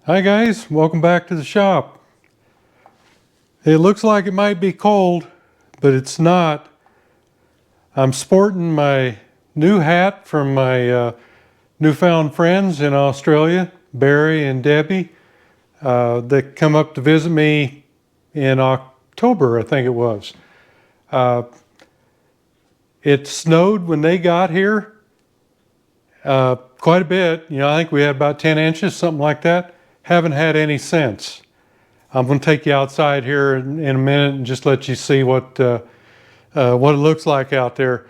Hi guys, welcome back to the shop. It looks like it might be cold, but it's not. I'm sporting my new hat from my newfound friends in Australia, Barry and Debbie. They come up to visit me in October, I think it was. It snowed when they got here quite a bit. I think we had about 10 inches, something like that. Haven't had any since. I'm going to take you outside here in a minute and just let you see what it looks like out there.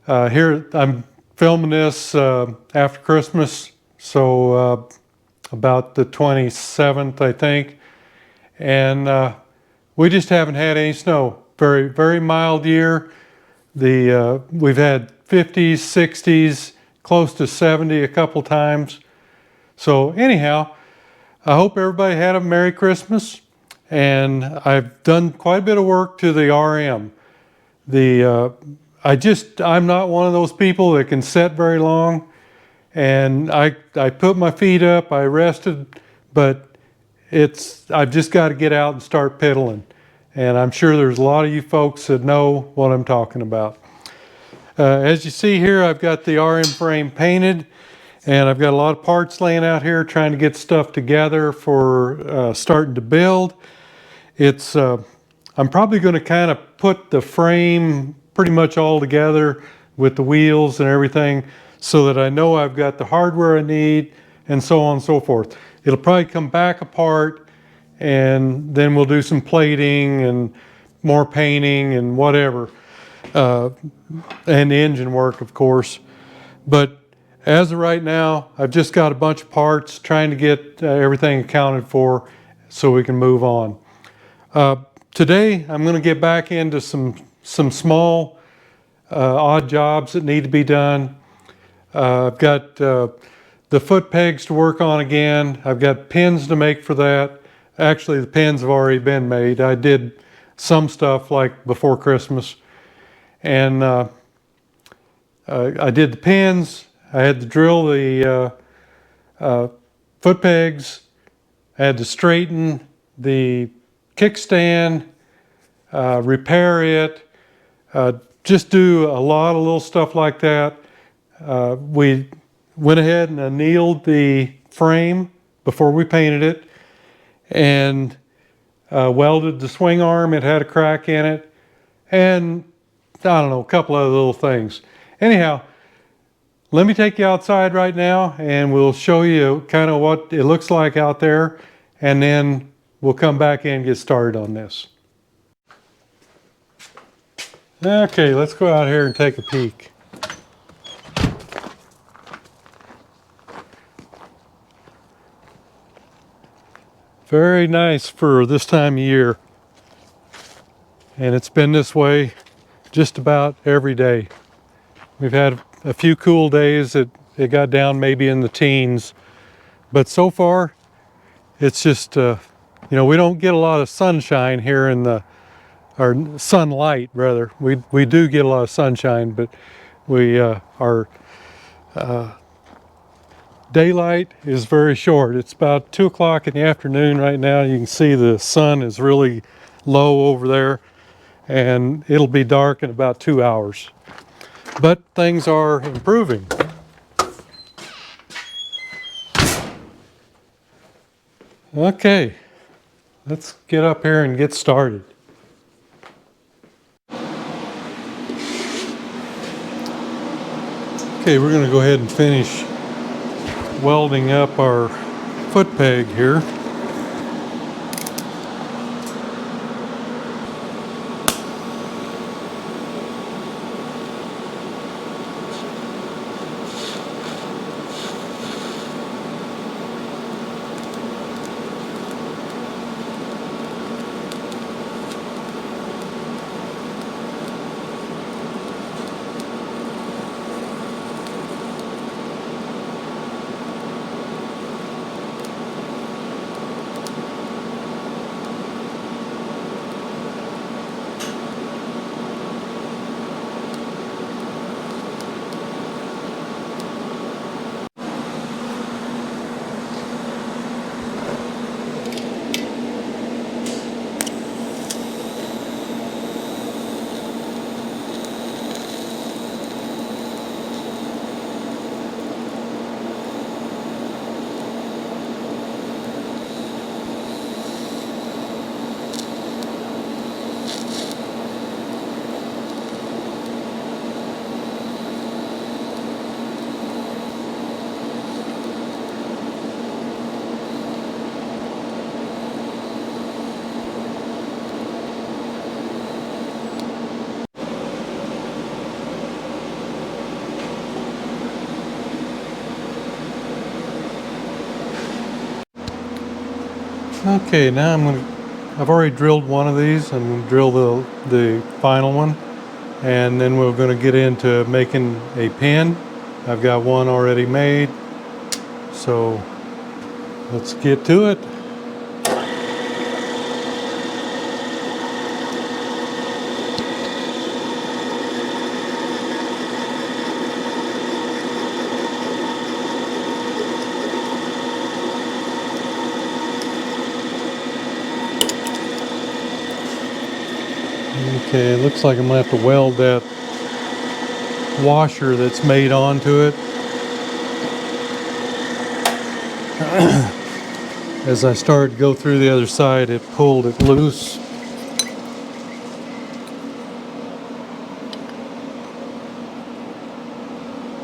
Here I'm filming this after Christmas, so about the 27th, I think, and we just haven't had any snow. Very, very mild year. We've had 50s, 60s, close to 70 a couple times. So anyhow, I hope everybody had a Merry Christmas, and I've done quite a bit of work to the RM. I'm not one of those people that can sit very long, and I put my feet up, I rested, but I've just got to get out and start pedaling. And I'm sure there's a lot of you folks that know what I'm talking about. As you see here, I've got the RM frame painted, and I've got a lot of parts laying out here trying to get stuff together for starting to build. I'm probably going to kind of put the frame pretty much all together with the wheels and everything so that I know I've got the hardware I need and so on and so forth. It'll probably come back apart, and then we'll do some plating and more painting and whatever, and engine work, of course. But as of right now, I've just got a bunch of parts trying to get everything accounted for so we can move on. Today, I'm going to get back into some small odd jobs that need to be done. I've got the foot pegs to work on again. I've got pins to make for that. Actually, the pins have already been made. I did some stuff like before Christmas, and I did the pins. I had to drill the foot pegs. I had to straighten the kickstand, repair it, just do a lot of little stuff like that. We went ahead and annealed the frame before we painted it, and welded the swing arm. It had a crack in it, and I don't know, a couple other little things. Anyhow, let me take you outside right now and we'll show you kind of what it looks like out there, and then we'll come back in and get started on this. Okay, let's go out here and take a peek. Very nice for this time of year. And it's been this way just about every day. We've had a few cool days that it got down maybe in the teens, but so far it's just, we don't get a lot of sunshine here or sunlight rather. We do get a lot of sunshine, but our daylight is very short. It's about 2 o'clock in the afternoon right now. You can see the sun is really low over there, and it'll be dark in about 2 hours. But things are improving. Okay, let's get up here and get started. Okay, we're going to go ahead and finish welding up our foot peg here. Okay, now I've already drilled one of these. I'm going to drill the final one, and then we're going to get into making a pin. I've got one already made, so let's get to it. Okay, it looks like I'm going to have to weld that washer that's made onto it. As I started to go through the other side, it pulled it loose.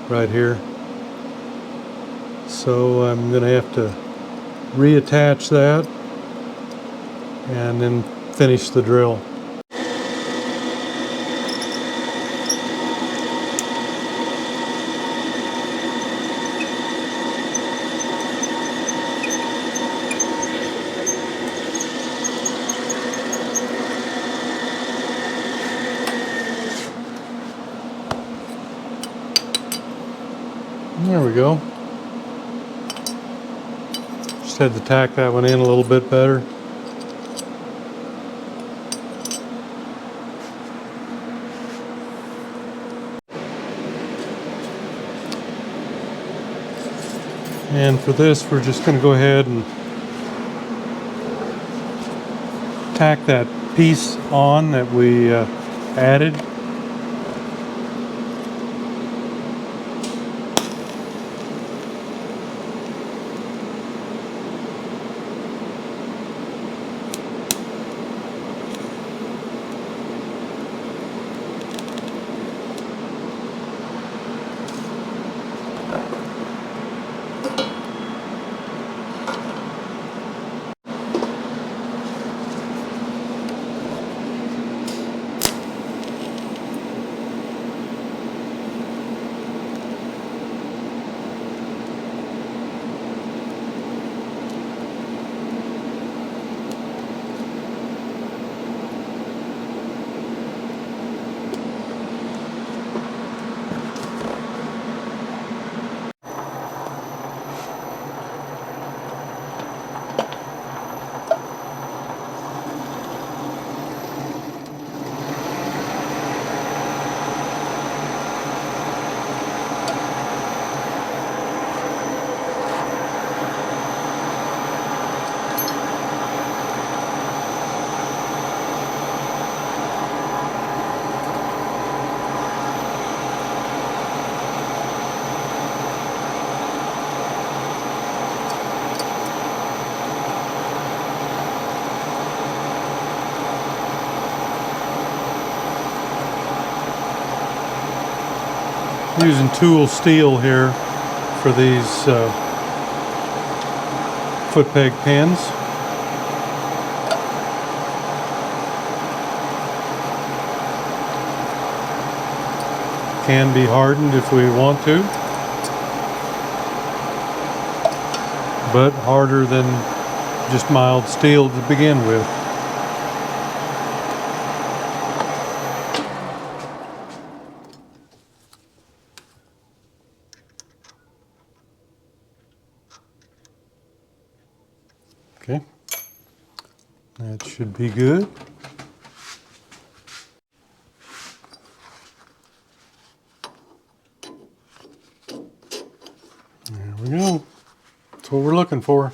Right here. So I'm going to have to reattach that and then finish the drill. There we go. Just had to tack that one in a little bit better. And for this, we're just going to go ahead and tack that piece on that we added. Using tool steel here for these foot peg pins. Can be hardened if we want to, but harder than just mild steel to begin with. Okay, that should be good. There we go. That's what we're looking for.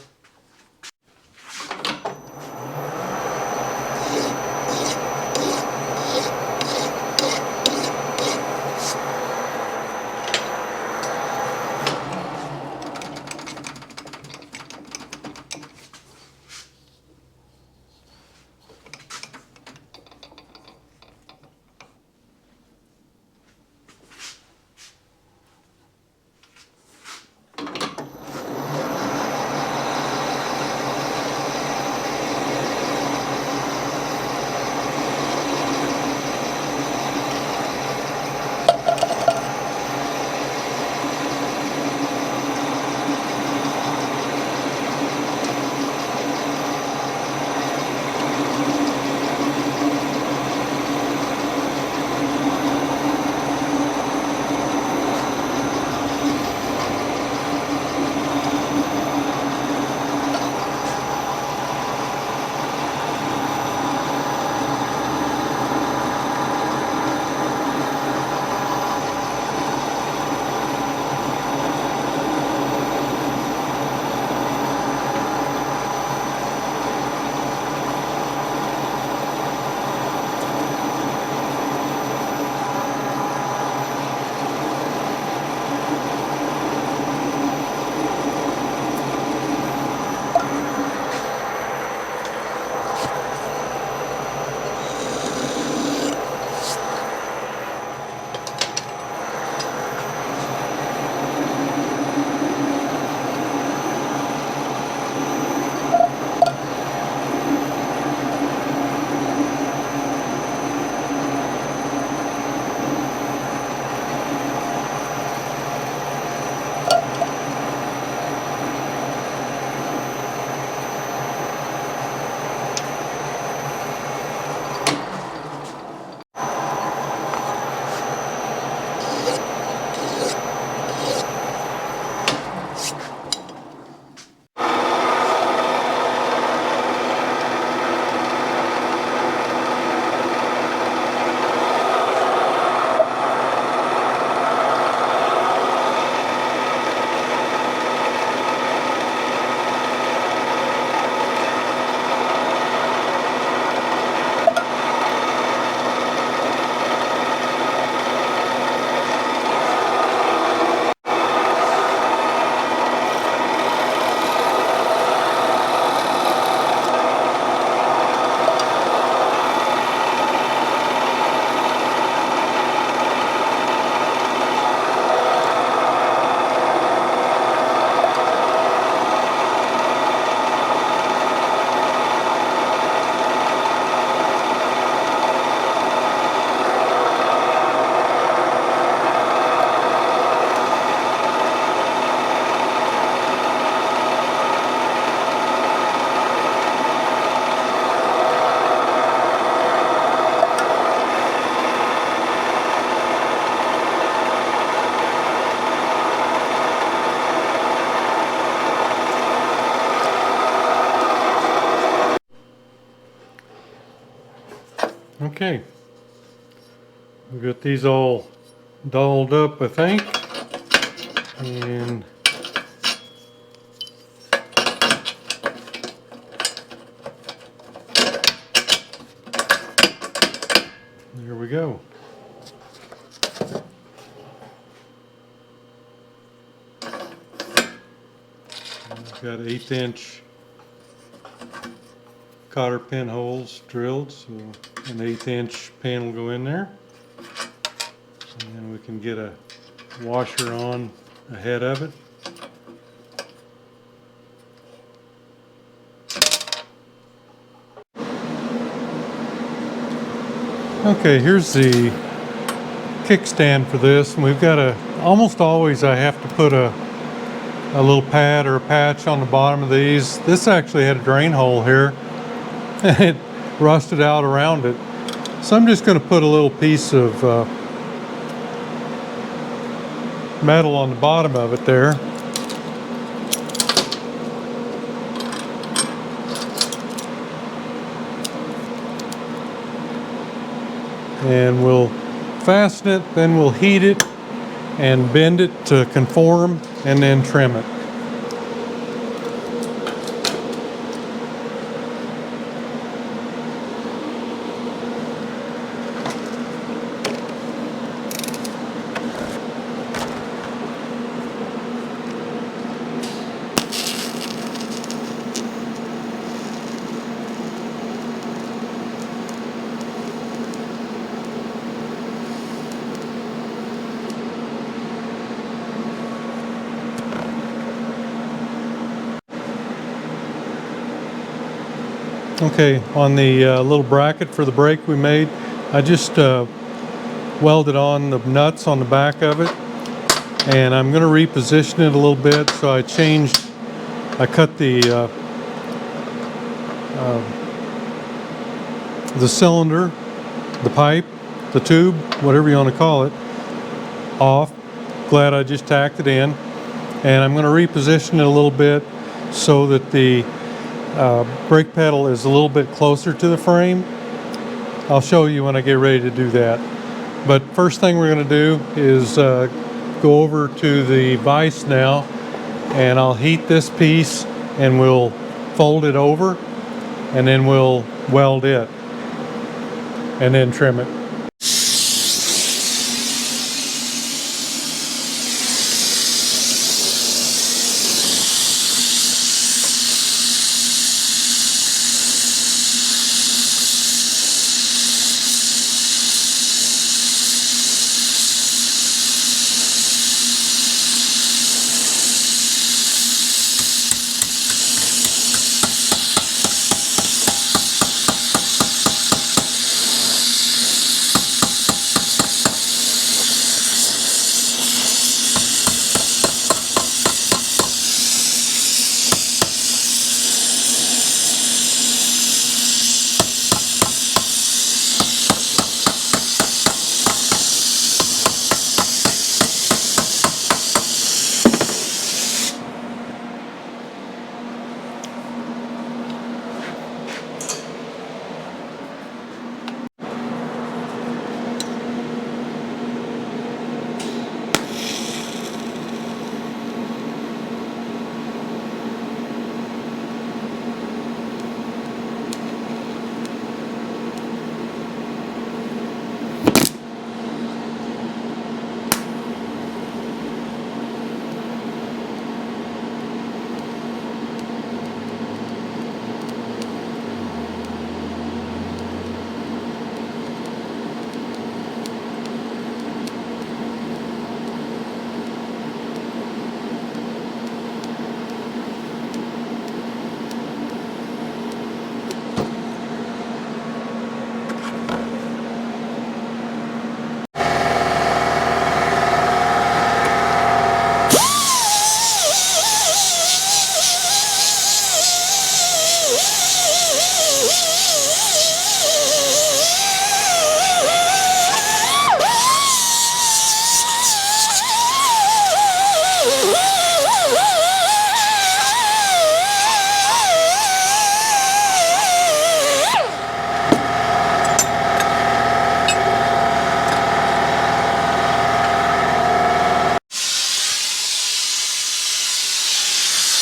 Okay, we got these all dolled up, I think, and there we go. I've got 1/8 inch cotter pin holes drilled, so an 1/8 inch pin will go in there. And then we can get a washer on ahead of it. Okay, here's the kickstand for this, and we've got almost always I have to put a little pad or a patch on the bottom of these. This actually had a drain hole here and it rusted out around it. So I'm just going to put a little piece of metal on the bottom of it there. And we'll fasten it, then we'll heat it and bend it to conform and then trim it. Okay, on the little bracket for the brake we made, I just welded on the nuts on the back of it, and I'm going to reposition it a little bit. So I cut the cylinder, the pipe, the tube, whatever you want to call it, off. Glad I just tacked it in, and I'm going to reposition it a little bit so that the brake pedal is a little bit closer to the frame. I'll show you when I get ready to do that. But first thing we're going to do is go over to the vise now, and I'll heat this piece and we'll fold it over, and then we'll weld it and then trim it.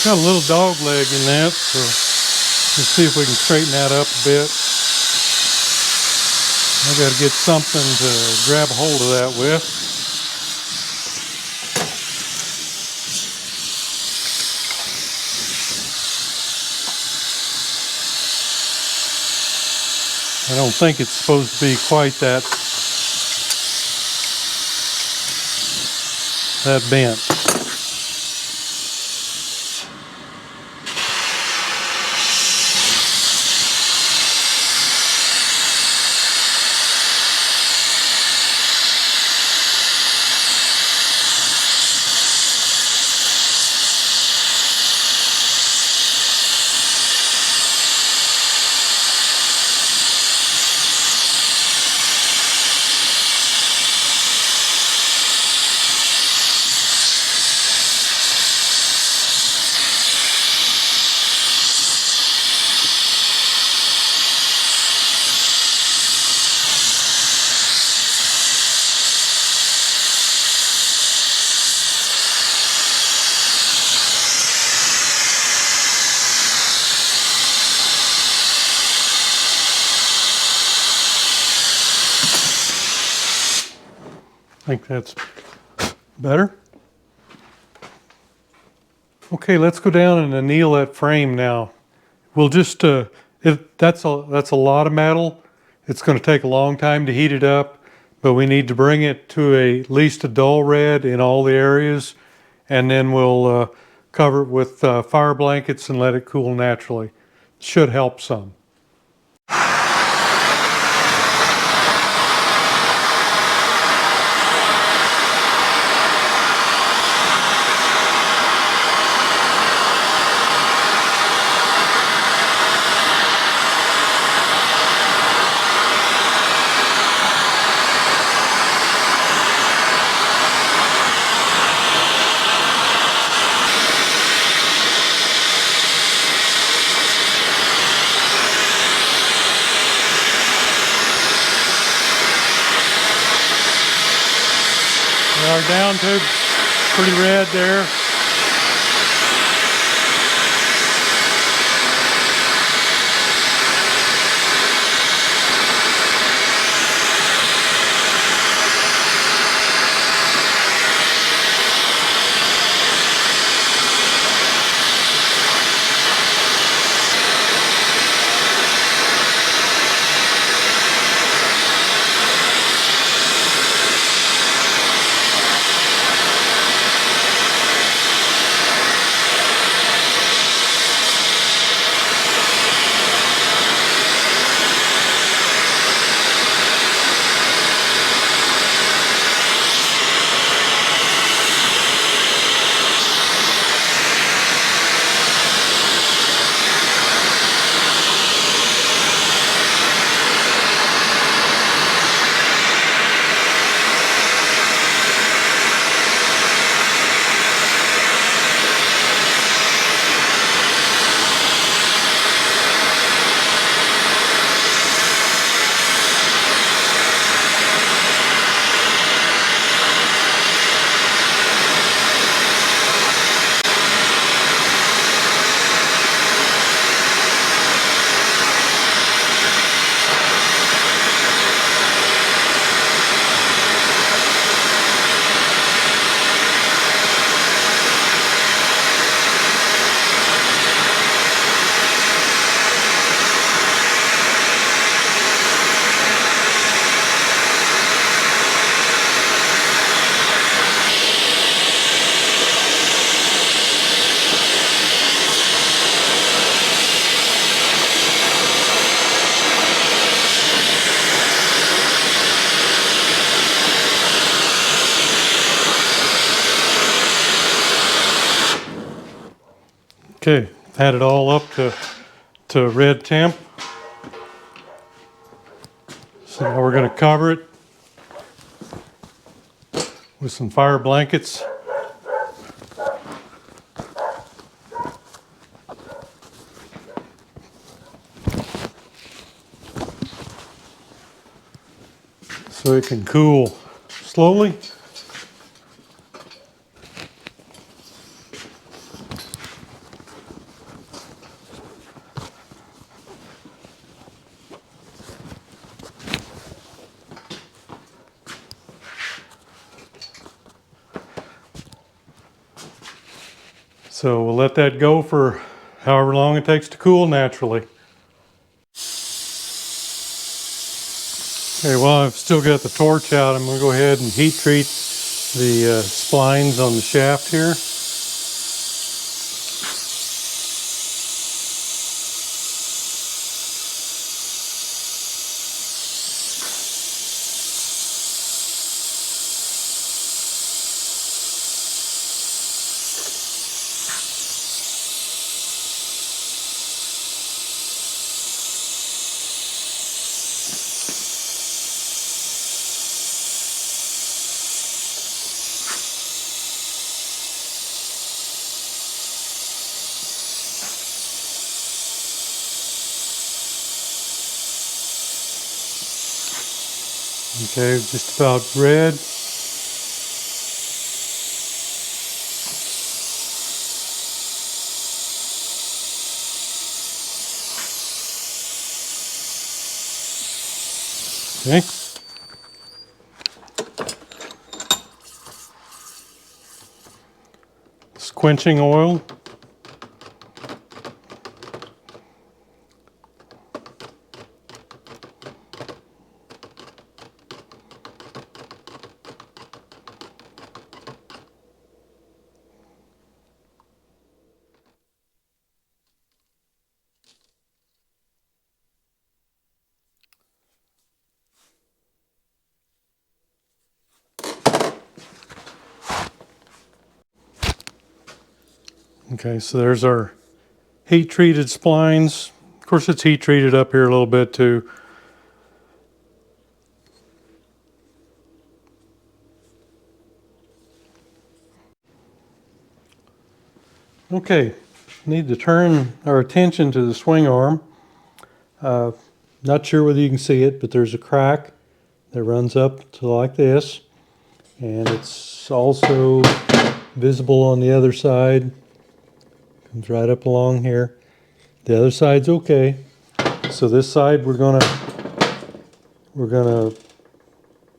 Got a little dog leg in that, so let's see if we can straighten that up a bit. I got to get something to grab a hold of that with. I don't think it's supposed to be quite that bent. I think that's better. Okay, let's go down and anneal that frame now. We'll just, that's a lot of metal. It's going to take a long time to heat it up, but we need to bring it to at least a dull red in all the areas, and then we'll cover it with fire blankets and let it cool naturally. Should help some. Our down tube's pretty red there. Okay, had it all up to red temp. So now we're going to cover it with some fire blankets. So it can cool slowly. So we'll let that go for however long it takes to cool naturally. Okay, well, I've still got the torch out. I'm going to go ahead and heat treat the splines on the shaft here. Okay, just about red. Okay. It's quenching oil. Okay, so there's our heat treated splines. Of course, it's heat treated up here a little bit too. Okay, need to turn our attention to the swing arm. Not sure whether you can see it, but there's a crack that runs up to like this, and it's also visible on the other side. Comes right up along here. The other side's okay. So this side we're gonna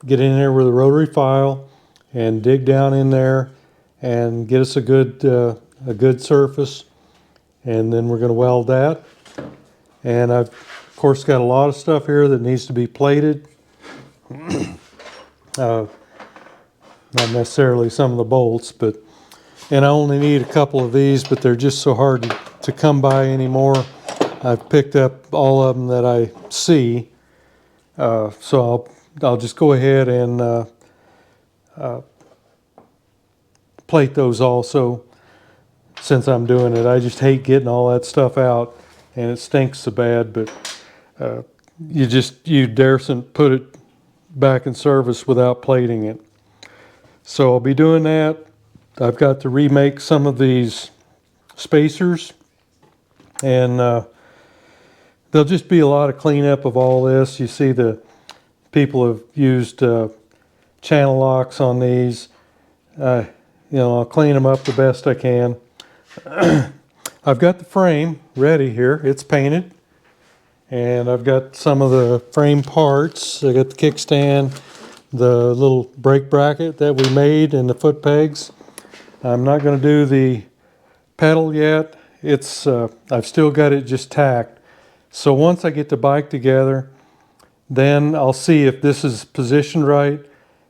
get in there with a rotary file and dig down in there and get us a good surface, and then we're going to weld that. And I've of course got a lot of stuff here that needs to be plated. Not necessarily some of the bolts, and I only need a couple of these, but they're just so hard to come by anymore. I've picked up all of them that I see, so I'll just go ahead and plate those also since I'm doing it. I just hate getting all that stuff out, and it stinks so bad, but you daresn't put it back in service without plating it. So I'll be doing that. I've got to remake some of these spacers, and there'll just be a lot of cleanup of all this. You see the people have used channel locks on these. I'll clean them up the best I can. I've got the frame ready here. It's painted. And I've got some of the frame parts. I got the kickstand, the little brake bracket that we made, and the foot pegs. I'm not going to do the pedal yet. I've still got it just tacked. So once I get the bike together, then I'll see if this is positioned right.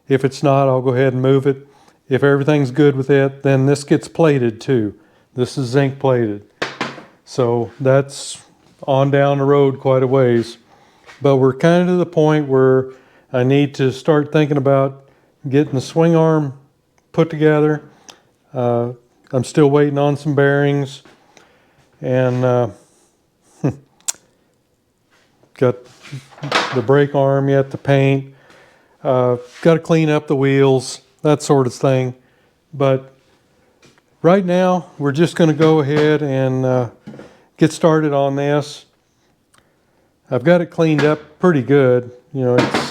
If it's not, I'll go ahead and move it. If everything's good with it, then this gets plated too. This is zinc plated. So that's on down the road quite a ways. But we're kind of to the point where I need to start thinking about getting the swing arm put together. I'm still waiting on some bearings, and got the brake arm yet to paint. Got to clean up the wheels, that sort of thing. But right now, we're just going to go ahead and get started on this. I've got it cleaned up pretty good. I'm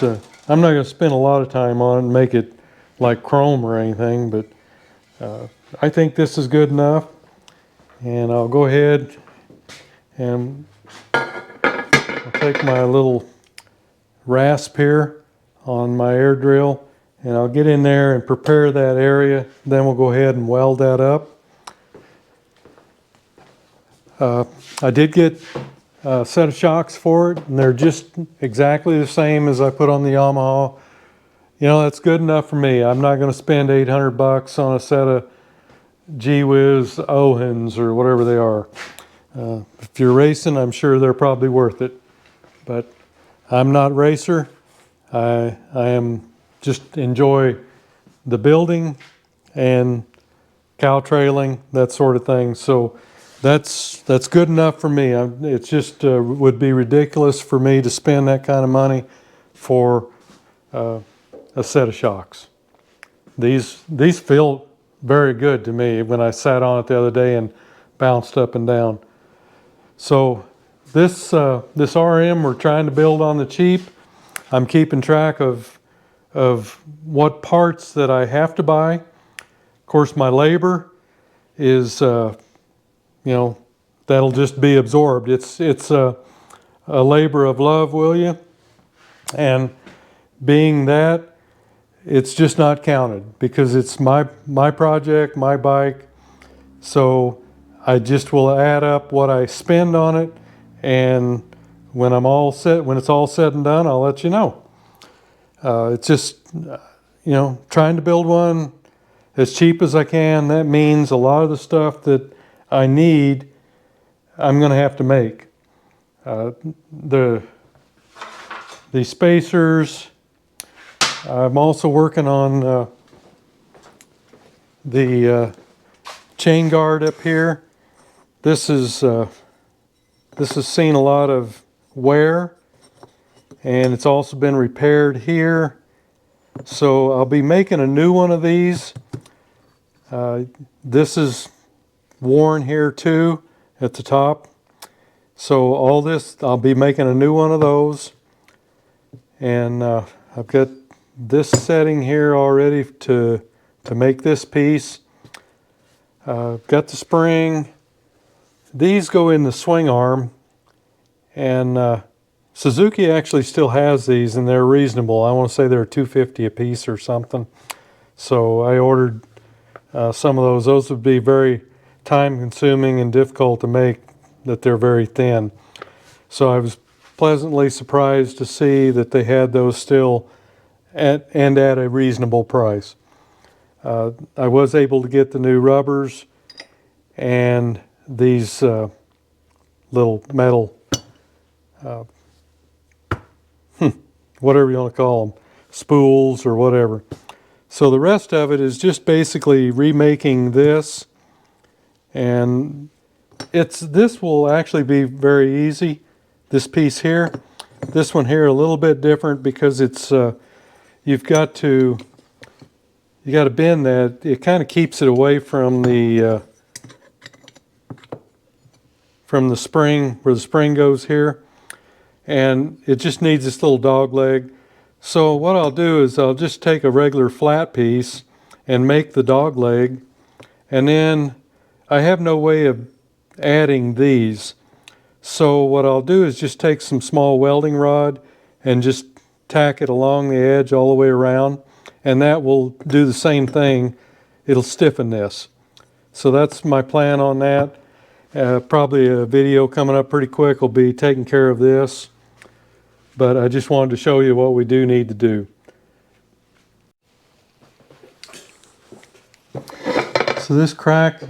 not going to spend a lot of time on it and make it like chrome or anything, but I think this is good enough. And I'll go ahead and I'll take my little rasp here on my air drill, and I'll get in there and prepare that area. Then we'll go ahead and weld that up. I did get a set of shocks for it, and they're just exactly the same as I put on the Yamaha. You know, that's good enough for me. I'm not going to spend 800 bucks on a set of Gee-Whiz Ohens or whatever they are. If you're racing, I'm sure they're probably worth it. But I'm not a racer. I am just enjoy the building and cow trailing, that sort of thing. So that's good enough for me. It's just would be ridiculous for me to spend that kind of money for a set of shocks. These feel very good to me when I sat on it the other day and bounced up and down. So this RM we're trying to build on the cheap. I'm keeping track of what parts that I have to buy. Of course, my labor is, you know, that'll just be absorbed. It's a labor of love, will you? And being that, it's just not counted because it's my project, my bike. So I just will add up what I spend on it, and when it's all said and done, I'll let you know. It's just, you know, trying to build one as cheap as I can. That means a lot of the stuff that I need, I'm going to have to make. The spacers. I'm also working on the chain guard up here. This has seen a lot of wear, and it's also been repaired here. So I'll be making a new one of these. This is worn here too at the top. So all this, I'll be making a new one of those. And I've got this setting here already to make this piece. Got the spring. These go in the swing arm, and Suzuki actually still has these, and they're reasonable. I want to say they're $250 a piece or something. So I ordered some of those. Those would be very time-consuming and difficult to make, that they're very thin. So I was pleasantly surprised to see that they had those still at a reasonable price. I was able to get the new rubbers and these little metal, whatever you want to call them, spools or whatever. So the rest of it is just basically remaking this, and this will actually be very easy. This piece here, this one here, a little bit different because it's you got to bend that. It kind of keeps it away from the spring, where the spring goes here, and it just needs this little dog leg. So what I'll do is I'll just take a regular flat piece and make the dog leg, and then I have no way of adding these. So what I'll do is just take some small welding rod and just tack it along the edge all the way around, and that will do the same thing. It'll stiffen this. So that's my plan on that. Probably a video coming up pretty quick will be taking care of this, but I just wanted to show you what we do need to do. So this crack,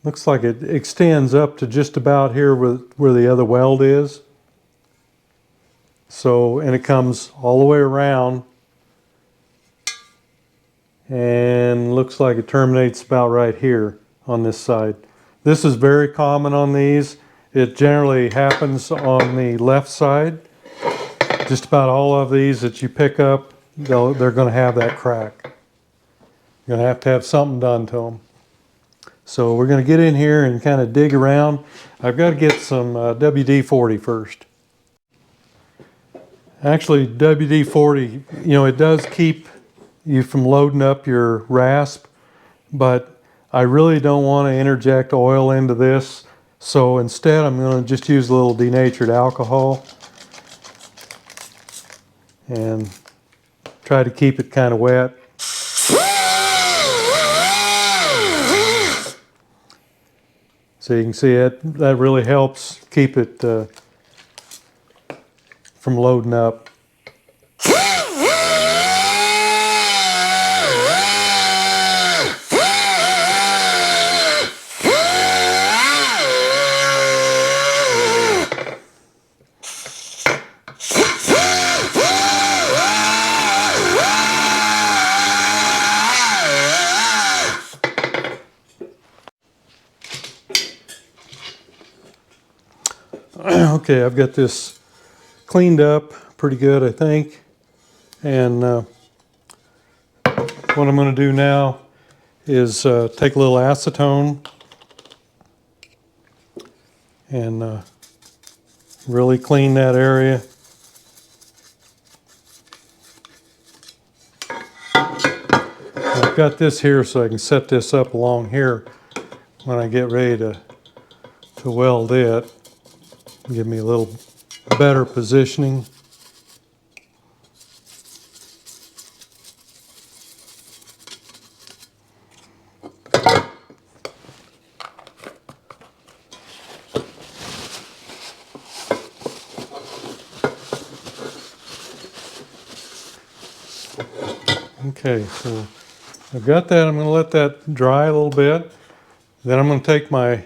looks like it extends up to just about here where the other weld is. So, and it comes all the way around, and looks like it terminates about right here on this side. This is very common on these. It generally happens on the left side. Just about all of these that you pick up, they're going to have that crack. You're going to have something done to them. So we're going to get in here and kind of dig around. I've got to get some WD-40 first. Actually, WD-40, you know, it does keep you from loading up your rasp, but I really don't want to interject oil into this. So instead, I'm going to just use a little denatured alcohol and try to keep it kind of wet. So you can see that really helps keep it from loading up. Okay, I've got this cleaned up pretty good, I think. And what I'm going to do now is take a little acetone and really clean that area. I've got this here so I can set this up along here when I get ready to weld it. Give me a little better positioning. Okay, so I've got that. I'm going to let that dry a little bit. Then I'm going to take my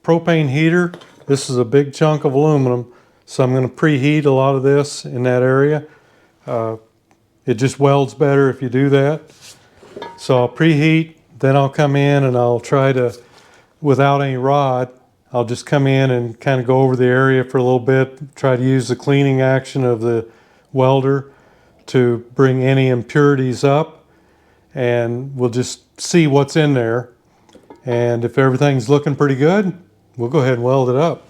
propane heater. This is a big chunk of aluminum, so I'm going to preheat a lot of this in that area. It just welds better if you do that. So I'll preheat, then I'll come in and I'll try to, without any rod, I'll just come in and kind of go over the area for a little bit, try to use the cleaning action of the welder to bring any impurities up, and we'll just see what's in there. And if everything's looking pretty good, we'll go ahead and weld it up.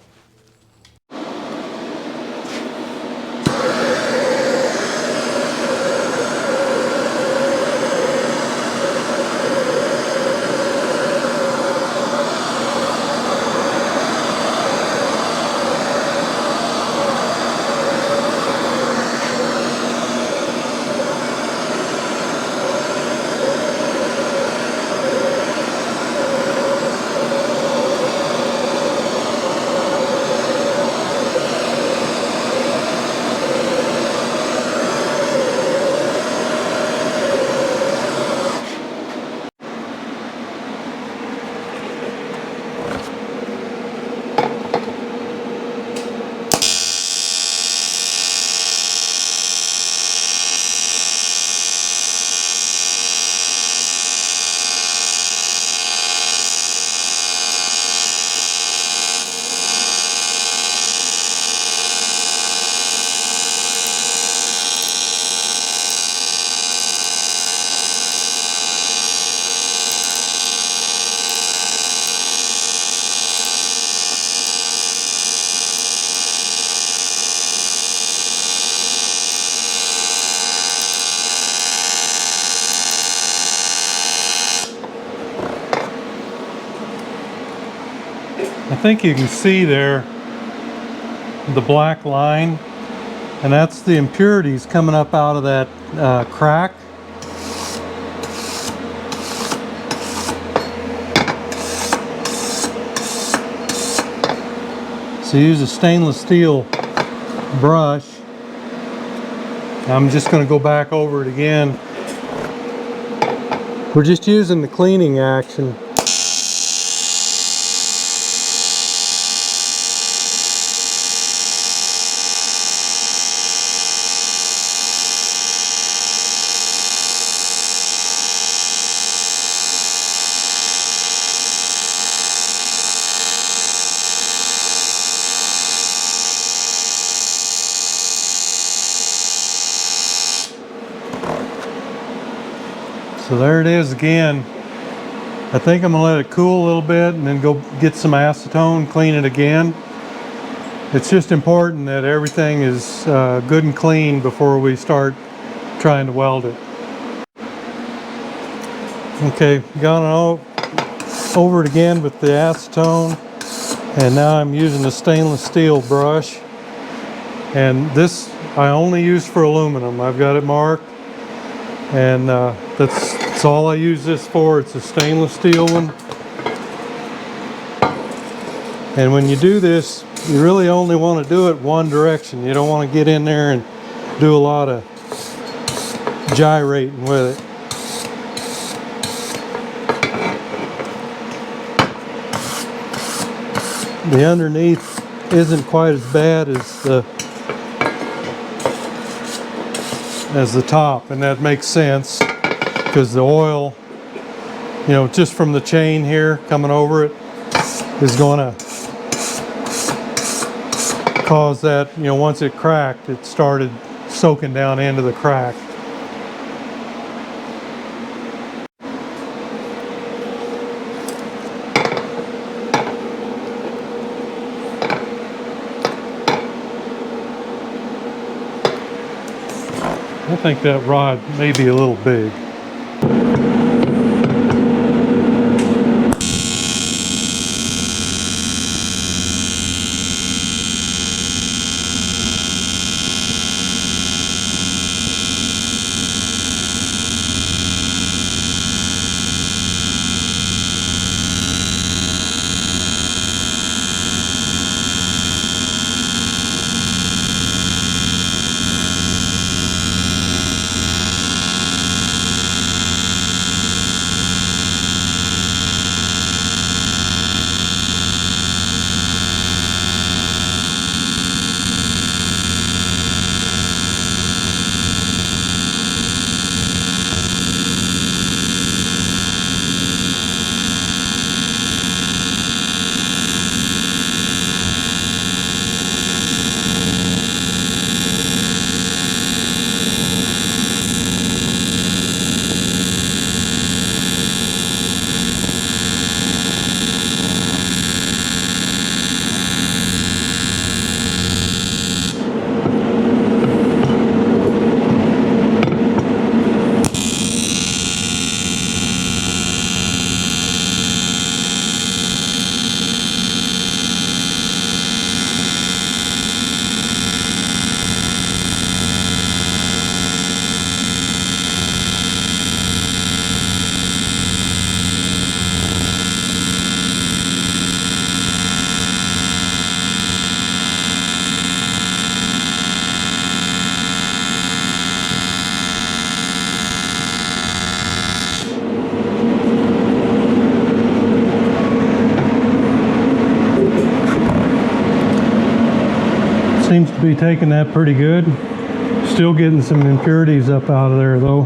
I think you can see there the black line, and that's the impurities coming up out of that crack. So use a stainless steel brush. I'm just going to go back over it again. We're just using the cleaning action. So there it is again. I think I'm gonna let it cool a little bit and then go get some acetone, clean it again. It's just important that everything is good and clean before we start trying to weld it. Okay, gone over it again with the acetone, and now I'm using a stainless steel brush. And this I only use for aluminum. I've got it marked, and that's all I use this for. It's a stainless steel one. And when you do this, you really only want to do it one direction. You don't want to get in there and do a lot of gyrating with it. The underneath isn't quite as bad as the top, and that makes sense because the oil, you know, just from the chain here coming over it is going to cause that, you know, once it cracked, it started soaking down into the crack. I think that rod may be a little big. Seems to be taking that pretty good. Still getting some impurities up out of there though.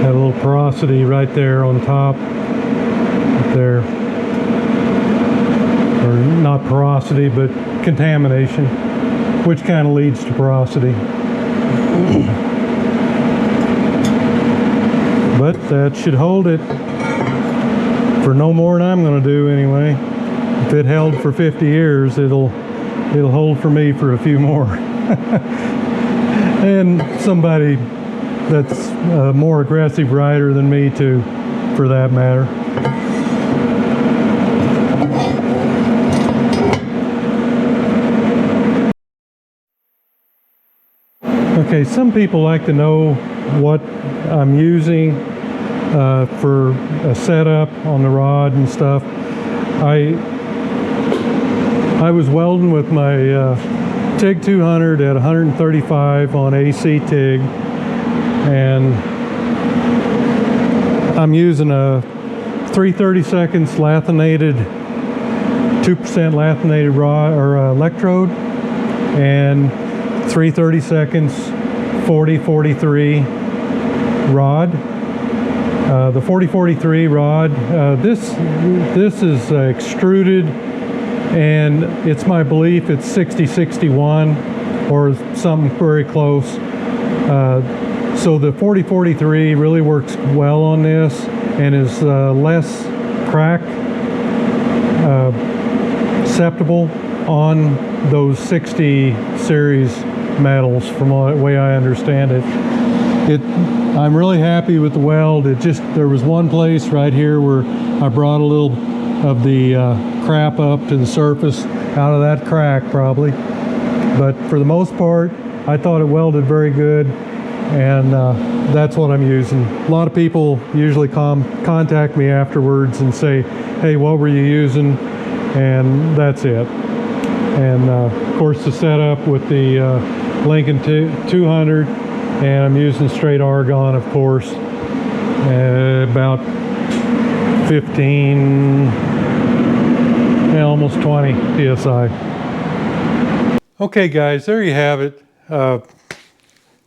Got a little porosity right there on top. Right there. Or not porosity, but contamination, which kind of leads to porosity. But that should hold it for no more than I'm going to do anyway. If it held for 50 years, it'll hold for me for a few more. And somebody that's a more aggressive rider than me too, for that matter. Okay, some people like to know what I'm using for a setup on the rod and stuff. I was welding with my TIG 200 at 135 on AC TIG, and I'm using a 3/32 lanthanated, 2% lanthanated rod or electrode, and 3/32 40-43 rod. The 40-43 rod, this is extruded, and it's my belief it's 60-61 or something very close. So the 40-43 really works well on this and is less crack susceptible on those 60 series metals, from the way I understand it. I'm really happy with the weld. There was one place right here where I brought a little of the crap up to the surface out of that crack probably, But for the most part, I thought it welded very good, and that's what I'm using. A lot of people usually contact me afterwards and say, hey, what were you using? And that's it. And of course the setup with the Lincoln 200, and I'm using straight argon, of course, about 15, almost 20 psi. Okay guys, there you have it.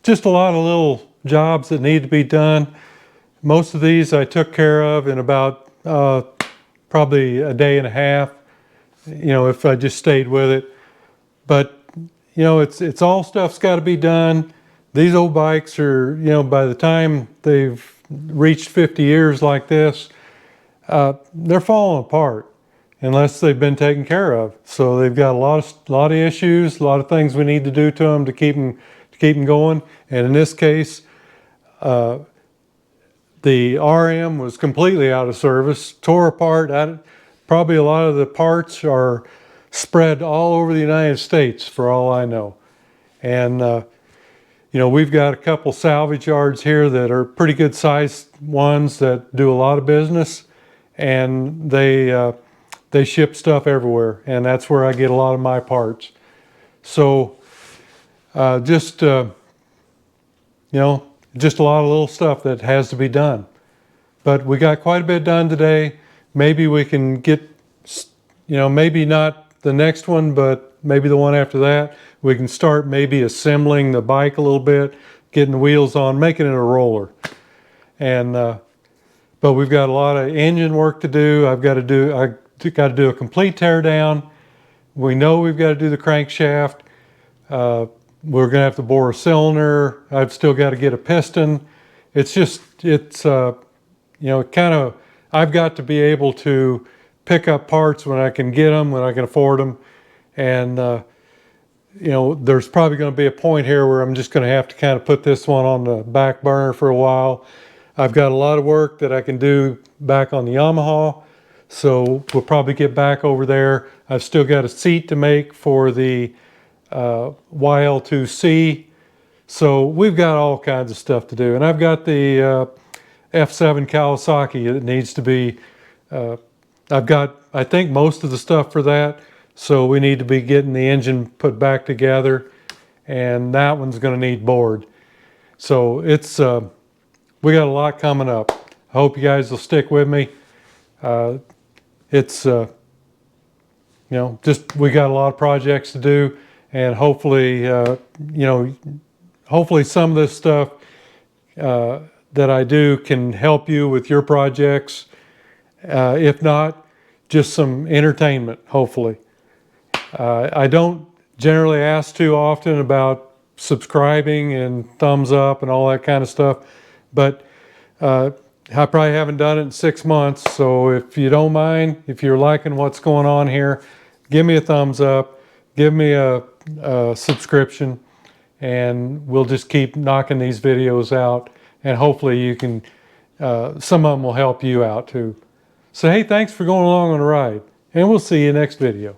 Just a lot of little jobs that need to be done. Most of these I took care of in about probably a day and a half, you know, if I just stayed with it. But you know, it's all stuff's got to be done. These old bikes are, you know, by the time they've reached 50 years like this, they're falling apart unless they've been taken care of. So they've got a lot of issues, a lot of things we need to do to them to keep them going. And in this case, the RM was completely out of service, tore apart. Probably a lot of the parts are spread all over the United States for all I know. And you know, we've got a couple salvage yards here that are pretty good sized ones that do a lot of business, and they ship stuff everywhere, and that's where I get a lot of my parts. So just you know, just a lot of little stuff that has to be done. But we got quite a bit done today. Maybe we can get, you know, maybe not the next one, but maybe the one after that, we can start maybe assembling the bike a little bit, getting the wheels on, making it a roller. And but we've got a lot of engine work to do. I got to do a complete tear down. We know we've got to do the crankshaft. We're going to have to bore a cylinder. I've still got to get a piston. It's just, it's you know, kind of, I've got to be able to pick up parts when I can get them, when I can afford them. And you know, there's probably going to be a point here where I'm just going to have to kind of put this one on the back burner for a while. I've got a lot of work that I can do back on the Yamaha, so we'll probably get back over there. I've still got a seat to make for the YL2C, so we've got all kinds of stuff to do. And I've got the F7 Kawasaki that needs to be, I've got, I think, most of the stuff for that. So we need to be getting the engine put back together, and that one's going to need bored. So it's, we got a lot coming up. I hope you guys will stick with me. It's, you know, just, we got a lot of projects to do, and hopefully, you know, hopefully some of this stuff that I do can help you with your projects. If not, just some entertainment, hopefully. I don't generally ask too often about subscribing and thumbs up and all that kind of stuff, but I probably haven't done it in 6 months. So if you don't mind, if you're liking what's going on here, give me a thumbs up, give me a subscription, and we'll just keep knocking these videos out, and hopefully you can, some of them will help you out too. So hey, thanks for going along on the ride, and we'll see you next video.